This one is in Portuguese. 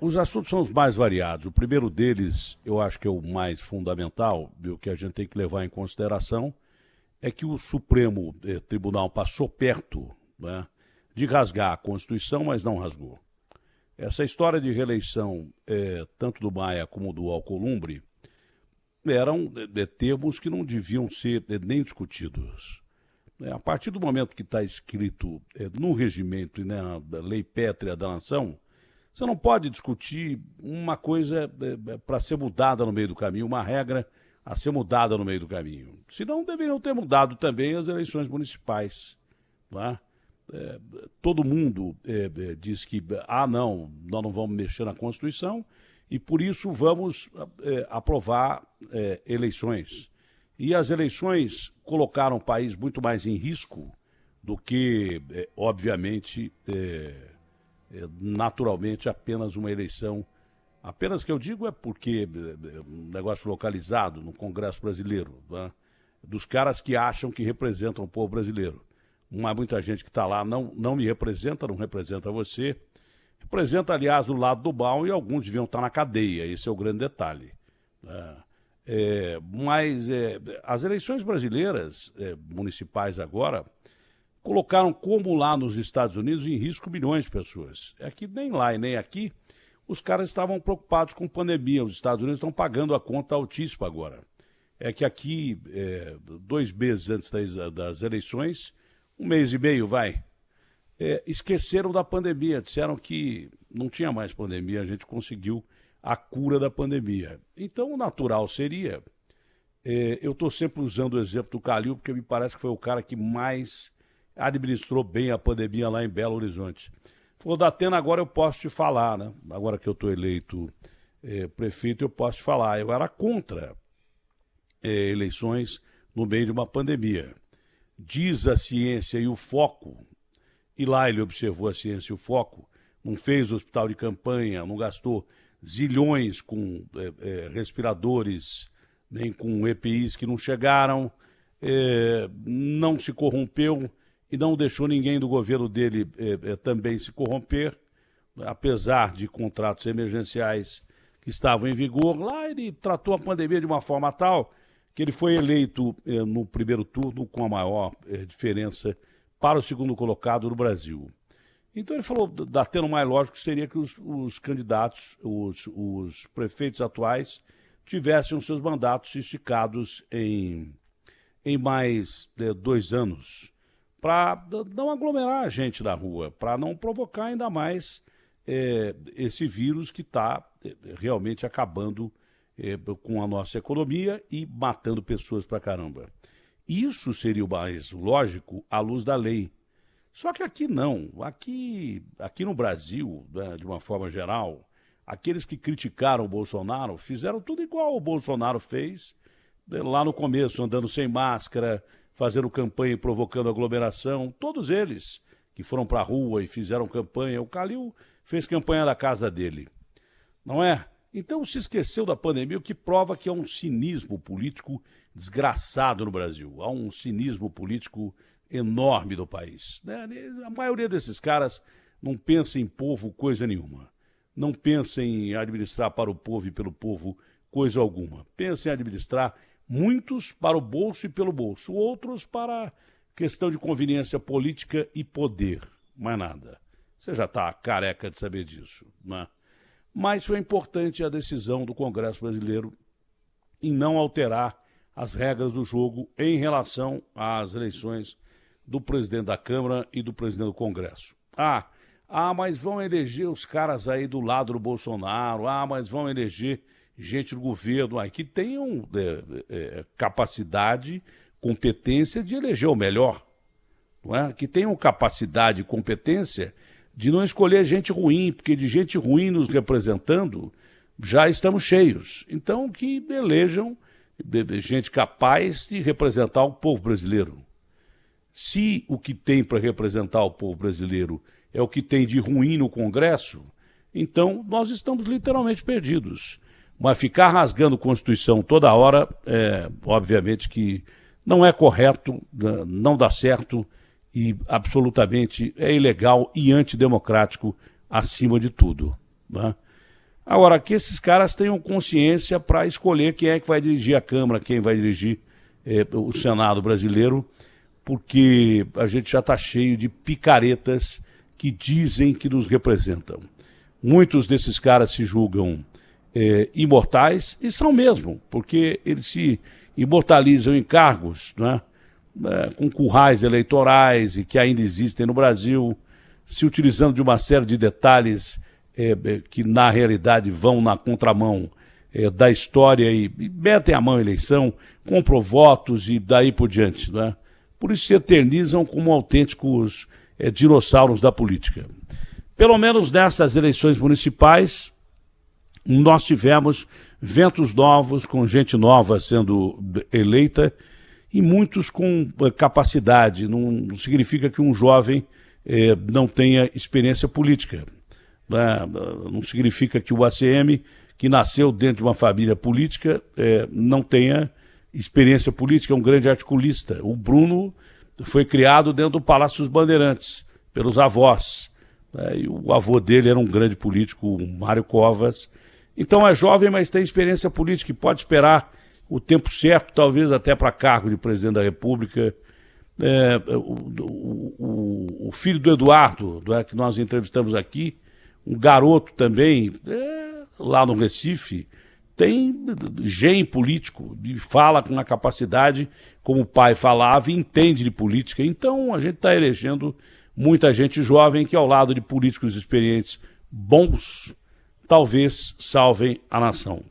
Os assuntos são os mais variados. O primeiro deles, eu acho que é o mais fundamental, e o que a gente tem que levar em consideração, é que o Supremo Tribunal passou perto, né, de rasgar a Constituição, mas não rasgou. Essa história de reeleição, tanto do Maia como do Alcolumbre, eram termos que não deviam ser nem discutidos. A partir do momento que está escrito no regimento e na lei pétrea da nação, você não pode discutir uma coisa para ser mudada no meio do caminho, uma regra a ser mudada no meio do caminho. Senão deveriam ter mudado também as eleições municipais. Não é? Todo mundo diz que, não, nós não vamos mexer na Constituição e por isso vamos aprovar eleições. E as eleições colocaram o país muito mais em risco do que, obviamente, naturalmente, apenas uma eleição. Apenas que eu digo é porque um negócio localizado no Congresso brasileiro, né? Dos caras que acham que representam o povo brasileiro. Muita gente que está lá não me representa, não representa você. Representa, aliás, o lado do mal e alguns deviam estar na cadeia, esse é o grande detalhe. Mas as eleições brasileiras, municipais agora, colocaram, como lá nos Estados Unidos, em risco milhões de pessoas. É que nem lá e nem aqui, os caras estavam preocupados com pandemia. Os Estados Unidos estão pagando a conta altíssima agora. É que aqui, 2 meses antes das eleições, 1 mês e meio, esqueceram da pandemia. Disseram que não tinha mais pandemia, a gente conseguiu a cura da pandemia. Então, o natural seria... eu estou sempre usando o exemplo do Calil, porque me parece que foi o cara que mais administrou bem a pandemia lá em Belo Horizonte. Falou, Datena, agora eu posso te falar, né? Agora que eu estou eleito prefeito, eu posso te falar. Eu era contra eleições no meio de uma pandemia. Diz a ciência e o foco, e lá ele observou a ciência e o foco, não fez hospital de campanha, não gastou zilhões com respiradores, nem com EPIs que não chegaram, não se corrompeu e não deixou ninguém do governo dele também se corromper, apesar de contratos emergenciais que estavam em vigor. Lá ele tratou a pandemia de uma forma tal que ele foi eleito no primeiro turno com a maior diferença para o segundo colocado no Brasil. Então ele falou, Datena, o mais lógico seria que os candidatos, os prefeitos atuais, tivessem os seus mandatos esticados em mais 2 anos, para não aglomerar a gente na rua, para não provocar ainda mais esse vírus que está realmente acabando com a nossa economia e matando pessoas pra caramba. Isso seria o mais lógico à luz da lei. Só que aqui não. Aqui no Brasil, né, de uma forma geral, aqueles que criticaram o Bolsonaro fizeram tudo igual o Bolsonaro fez lá no começo, andando sem máscara, fazendo campanha e provocando aglomeração. Todos eles que foram para a rua e fizeram campanha. O Calil fez campanha da casa dele. Não é? Então se esqueceu da pandemia, o que prova que há um cinismo político desgraçado no Brasil. Há um cinismo político enorme do país. Né? A maioria desses caras não pensa em povo coisa nenhuma. Não pensa em administrar para o povo e pelo povo coisa alguma. Pensa em administrar muitos para o bolso e pelo bolso, outros para questão de conveniência política e poder. Mais nada. Você já está careca de saber disso, né? Mas foi importante a decisão do Congresso brasileiro em não alterar as regras do jogo em relação às eleições do presidente da Câmara e do presidente do Congresso. Mas vão eleger os caras aí do lado do Bolsonaro, mas vão eleger gente do governo aí que tenham capacidade, competência de eleger o melhor, não é? Que tenham capacidade e competência de não escolher gente ruim, porque de gente ruim nos representando já estamos cheios. Então que elejam gente capaz de representar o povo brasileiro. Se o que tem para representar o povo brasileiro é o que tem de ruim no Congresso, então nós estamos literalmente perdidos. Mas ficar rasgando Constituição toda hora, obviamente que não é correto, não dá certo e absolutamente é ilegal e antidemocrático acima de tudo. né? Agora, que esses caras tenham consciência para escolher quem é que vai dirigir a Câmara, quem vai dirigir o Senado brasileiro, porque a gente já está cheio de picaretas que dizem que nos representam. Muitos desses caras se julgam imortais, e são mesmo, porque eles se imortalizam em cargos, né, com currais eleitorais e que ainda existem no Brasil, se utilizando de uma série de detalhes que na realidade vão na contramão da história e metem a mão à eleição, compram votos e daí por diante, né? Por isso se eternizam como autênticos dinossauros da política. Pelo menos nessas eleições municipais, nós tivemos ventos novos, com gente nova sendo eleita, e muitos com capacidade. Não significa que um jovem não tenha experiência política. Não significa que o ACM, que nasceu dentro de uma família política, não tenha experiência política, é um grande articulista. O Bruno foi criado dentro do Palácio dos Bandeirantes, pelos avós. E o avô dele era um grande político, o Mário Covas. Então é jovem, mas tem experiência política e pode esperar o tempo certo, talvez até para cargo de presidente da República. O filho do Eduardo, que nós entrevistamos aqui, um garoto também, lá no Recife, tem gênio político, e fala com a capacidade, como o pai falava, e entende de política. Então a gente está elegendo muita gente jovem que, ao lado de políticos experientes bons, talvez salvem a nação.